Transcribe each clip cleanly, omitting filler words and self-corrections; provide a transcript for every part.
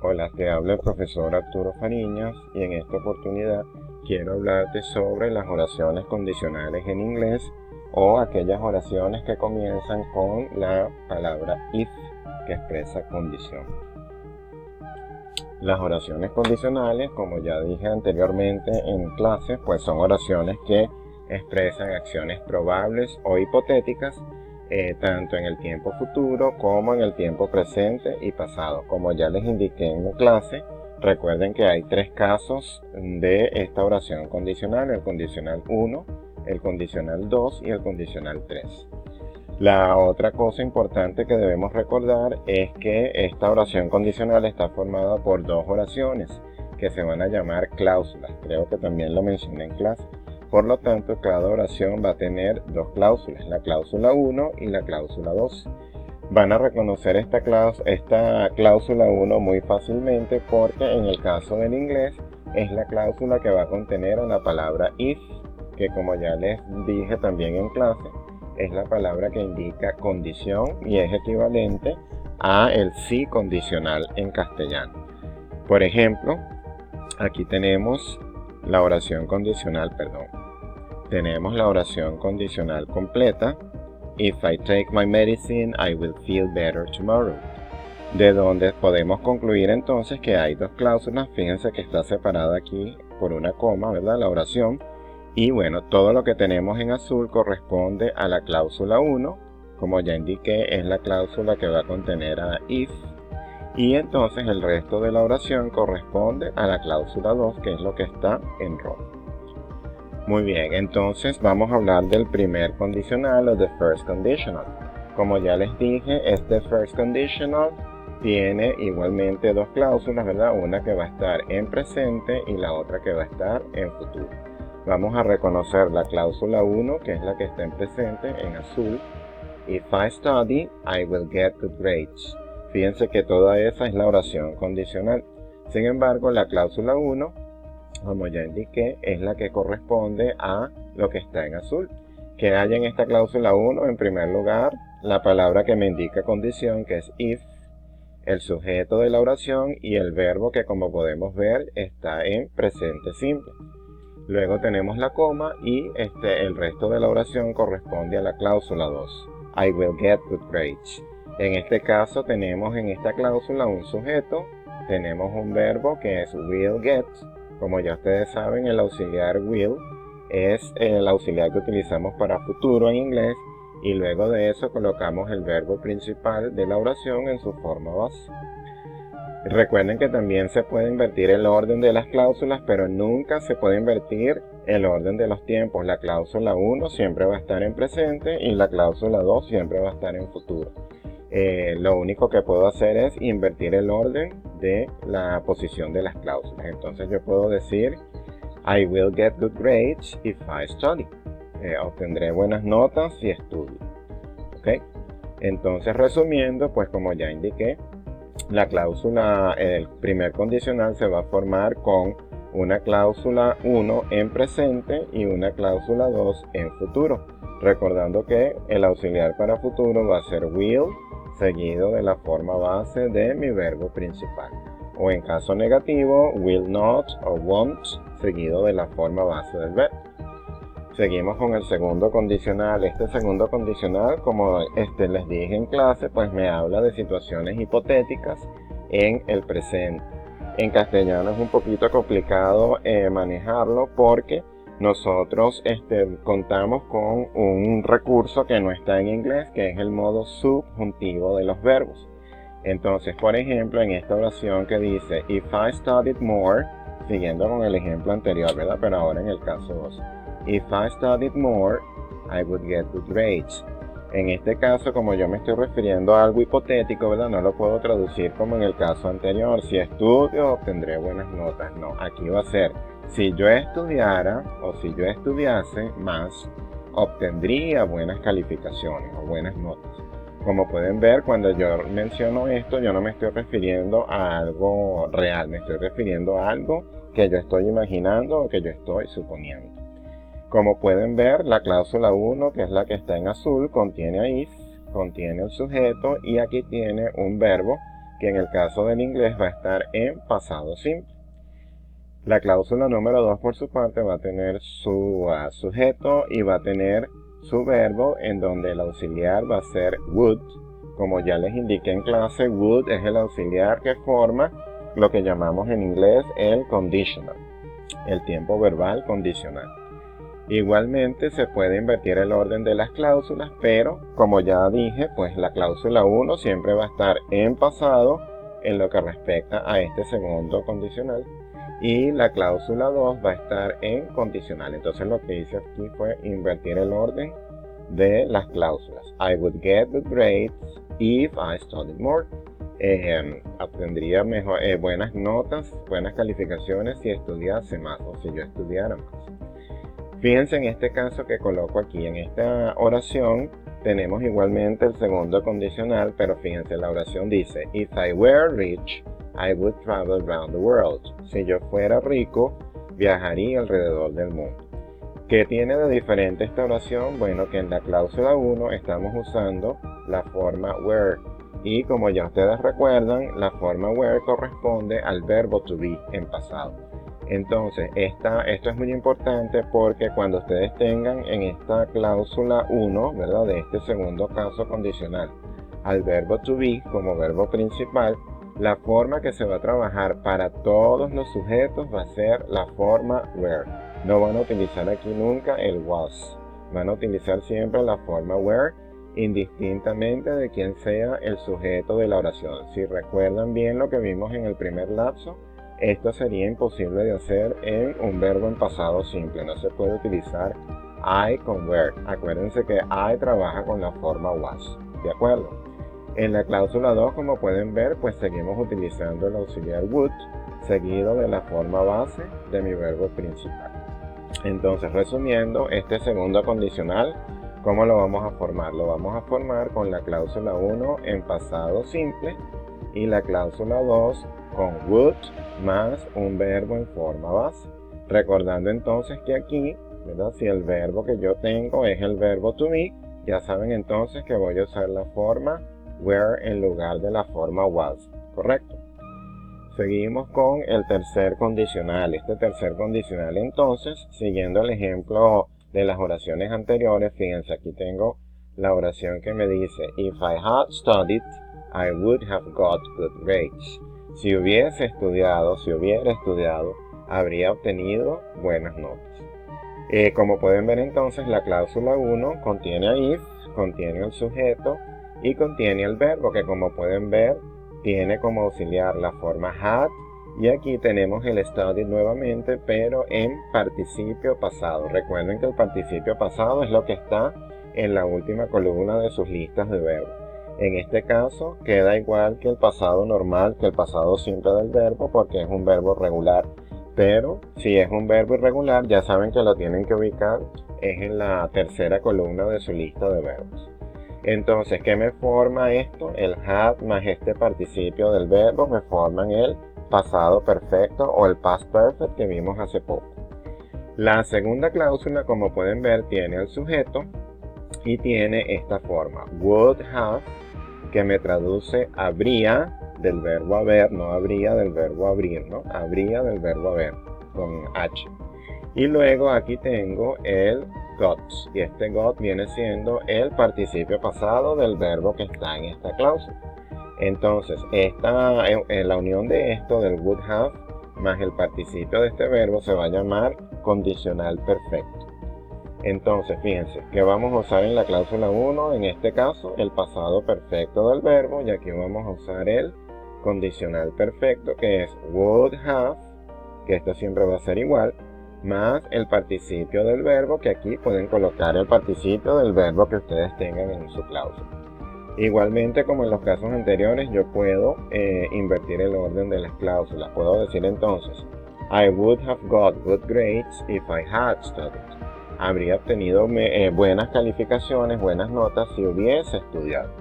Hola, te habla el profesor Arturo Fariñas y en esta oportunidad quiero hablarte sobre las oraciones condicionales en inglés o aquellas oraciones que comienzan con la palabra if, que expresa condición. Las oraciones condicionales, como ya dije anteriormente en clase, pues son oraciones que expresan acciones probables o hipotéticas tanto en el tiempo futuro como en el tiempo presente y pasado. Como ya les indiqué en la clase, recuerden que hay tres casos de esta oración condicional: el condicional 1, el condicional 2 y el condicional 3. La otra cosa importante que debemos recordar es que esta oración condicional está formada por dos oraciones que se van a llamar cláusulas. Creo que también lo mencioné en clase. Por lo tanto, cada oración va a tener dos cláusulas, la cláusula 1 y la cláusula 2. Van a reconocer esta cláusula 1 muy fácilmente porque en el caso del inglés es la cláusula que va a contener a la palabra if, que como ya les dije también en clase, es la palabra que indica condición y es equivalente a el sí condicional en castellano. Por ejemplo, aquí tenemos la oración condicional, tenemos la oración condicional completa: If I take my medicine, I will feel better tomorrow. De donde podemos concluir entonces que hay dos cláusulas. Fíjense que está separada aquí por una coma, ¿verdad? La oración. Y bueno, todo lo que tenemos en azul corresponde a la cláusula 1. Como ya indiqué, es la cláusula que va a contener a if. Y entonces el resto de la oración corresponde a la cláusula 2, que es lo que está en rojo. Muy bien, entonces vamos a hablar del primer condicional o the first conditional. Como ya les dije, este first conditional tiene igualmente dos cláusulas, ¿verdad? Una que va a estar en presente y la otra que va a estar en futuro. Vamos a reconocer la cláusula 1, que es la que está en presente, en azul. If I study, I will get good grades. Fíjense que toda esa es la oración condicional. Sin embargo, la cláusula 1, como ya indiqué, es la que corresponde a lo que está en azul. ¿Qué hay en esta cláusula 1? En primer lugar, la palabra que me indica condición, que es if, el sujeto de la oración y el verbo que, como podemos ver, está en presente simple. Luego tenemos la coma y el resto de la oración corresponde a la cláusula 2. I will get good grades. En este caso tenemos en esta cláusula un sujeto, tenemos un verbo que es will get. Como ya ustedes saben, el auxiliar will es el auxiliar que utilizamos para futuro en inglés, y luego de eso colocamos el verbo principal de la oración en su forma base. Recuerden que también se puede invertir el orden de las cláusulas, pero nunca se puede invertir el orden de los tiempos. La cláusula 1 siempre va a estar en presente y la cláusula 2 siempre va a estar en futuro. Lo único que puedo hacer es invertir el orden de la posición de las cláusulas. Entonces yo puedo decir I will get good grades if I study. Obtendré buenas notas si estudio. ¿Okay? Entonces, resumiendo, pues como ya indiqué, la cláusula, el primer condicional se va a formar con una cláusula 1 en presente y una cláusula 2 en futuro. Recordando que el auxiliar para futuro va a ser will, seguido de la forma base de mi verbo principal. O en caso negativo, will not o won't, seguido de la forma base del verbo. Seguimos con el segundo condicional. Este segundo condicional, como les dije en clase, pues me habla de situaciones hipotéticas en el presente. En castellano es un poquito complicado manejarlo porque nosotros contamos con un recurso que no está en inglés, que es el modo subjuntivo de los verbos. Entonces, por ejemplo, en esta oración que dice if I studied more, siguiendo con el ejemplo anterior, ¿verdad? Pero ahora en el caso 2. If I studied more, I would get good grades. En este caso, como yo me estoy refiriendo a algo hipotético, ¿verdad? No lo puedo traducir como en el caso anterior. Si estudio, obtendré buenas notas. No, aquí va a ser si yo estudiara o si yo estudiase más, obtendría buenas calificaciones o buenas notas. Como pueden ver, cuando yo menciono esto, yo no me estoy refiriendo a algo real, me estoy refiriendo a algo que yo estoy imaginando o que yo estoy suponiendo. Como pueden ver, la cláusula 1, que es la que está en azul, contiene a if, contiene el sujeto y aquí tiene un verbo que en el caso del inglés va a estar en pasado simple. La cláusula número 2 por su parte va a tener su sujeto y va a tener su verbo, en donde el auxiliar va a ser would. Como ya les indiqué en clase, would es el auxiliar que forma lo que llamamos en inglés el conditional, el tiempo verbal condicional. Igualmente se puede invertir el orden de las cláusulas, pero como ya dije, pues la cláusula 1 siempre va a estar en pasado en lo que respecta a este segundo condicional, y la cláusula 2 va a estar en condicional. Entonces lo que hice aquí fue invertir el orden de las cláusulas. I would get good grades if I studied more. Obtendría buenas notas, buenas calificaciones si estudiase más o si yo estudiara más. Fíjense en este caso que coloco aquí. En esta oración tenemos igualmente el segundo condicional, pero fíjense, la oración dice: If I were rich, I would travel around the world. Si yo fuera rico, viajaría alrededor del mundo. ¿Qué tiene de diferente esta oración? Bueno, que en la cláusula 1 estamos usando la forma were. Y como ya ustedes recuerdan, la forma were corresponde al verbo to be en pasado. Entonces, esto es muy importante porque cuando ustedes tengan en esta cláusula 1, ¿verdad?, de este segundo caso condicional, al verbo to be como verbo principal, la forma que se va a trabajar para todos los sujetos va a ser la forma were. No van a utilizar aquí nunca el was. Van a utilizar siempre la forma were, indistintamente de quién sea el sujeto de la oración. Si recuerdan bien lo que vimos en el primer lapso, esto sería imposible de hacer en un verbo en pasado simple. No se puede utilizar I con were. Acuérdense que I trabaja con la forma was. ¿De acuerdo? En la cláusula 2, como pueden ver, pues seguimos utilizando el auxiliar would, seguido de la forma base de mi verbo principal. Entonces, resumiendo, este segundo condicional, ¿cómo lo vamos a formar? Lo vamos a formar con la cláusula 1 en pasado simple y la cláusula 2 con would más un verbo en forma base. Recordando entonces que aquí, ¿verdad?, si el verbo que yo tengo es el verbo to be, ya saben entonces que voy a usar la forma were en lugar de la forma was, ¿correcto? Seguimos con el tercer condicional. Este tercer condicional entonces, siguiendo el ejemplo de las oraciones anteriores, fíjense, aquí tengo la oración que me dice: If I had studied, I would have got good grades. Si hubiera estudiado, habría obtenido buenas notas. Como pueden ver entonces, la cláusula 1 contiene a if, contiene el sujeto y contiene el verbo, que como pueden ver tiene como auxiliar la forma had, y aquí tenemos el studied nuevamente, pero en participio pasado. Recuerden que el participio pasado es lo que está en la última columna de sus listas de verbos. En este caso queda igual que el pasado normal, que el pasado simple del verbo, porque es un verbo regular. Pero si es un verbo irregular, ya saben que lo tienen que ubicar es en la tercera columna de su lista de verbos. Entonces, ¿qué me forma esto? El had más este participio del verbo me forman el pasado perfecto o el past perfect que vimos hace poco. La segunda cláusula, como pueden ver, tiene el sujeto y tiene esta forma: would have, que me traduce habría del verbo haber, no habría del verbo abrir, ¿no? Habría del verbo haber, con H. Y luego aquí tengo el got, y este got viene siendo el participio pasado del verbo que está en esta cláusula. Entonces, la unión de esto, del would have, más el participio de este verbo, se va a llamar condicional perfecto. Entonces, fíjense, que vamos a usar en la cláusula 1, en este caso, el pasado perfecto del verbo, y aquí vamos a usar el condicional perfecto, que es would have, que esto siempre va a ser igual, más el participio del verbo, que aquí pueden colocar el participio del verbo que ustedes tengan en su cláusula. Igualmente, como en los casos anteriores, yo puedo invertir el orden de las cláusulas. Puedo decir entonces: I would have got good grades if I had studied. Habría obtenido buenas calificaciones, buenas notas si hubiese estudiado.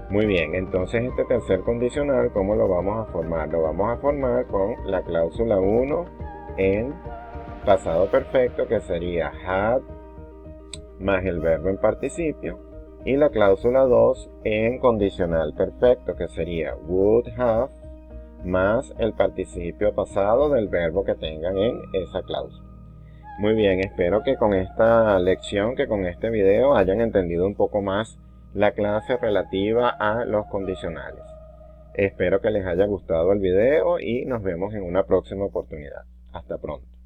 Muy bien, entonces este tercer condicional, ¿cómo lo vamos a formar? Lo vamos a formar con la cláusula 1 en pasado perfecto, que sería had más el verbo en participio, Y la cláusula 2 en condicional perfecto, que sería would have más el participio pasado del verbo que tengan en esa cláusula. Muy bien, espero que con esta lección, que con este video hayan entendido un poco más la clase relativa a los condicionales. Espero que les haya gustado el video y nos vemos en una próxima oportunidad. Hasta pronto.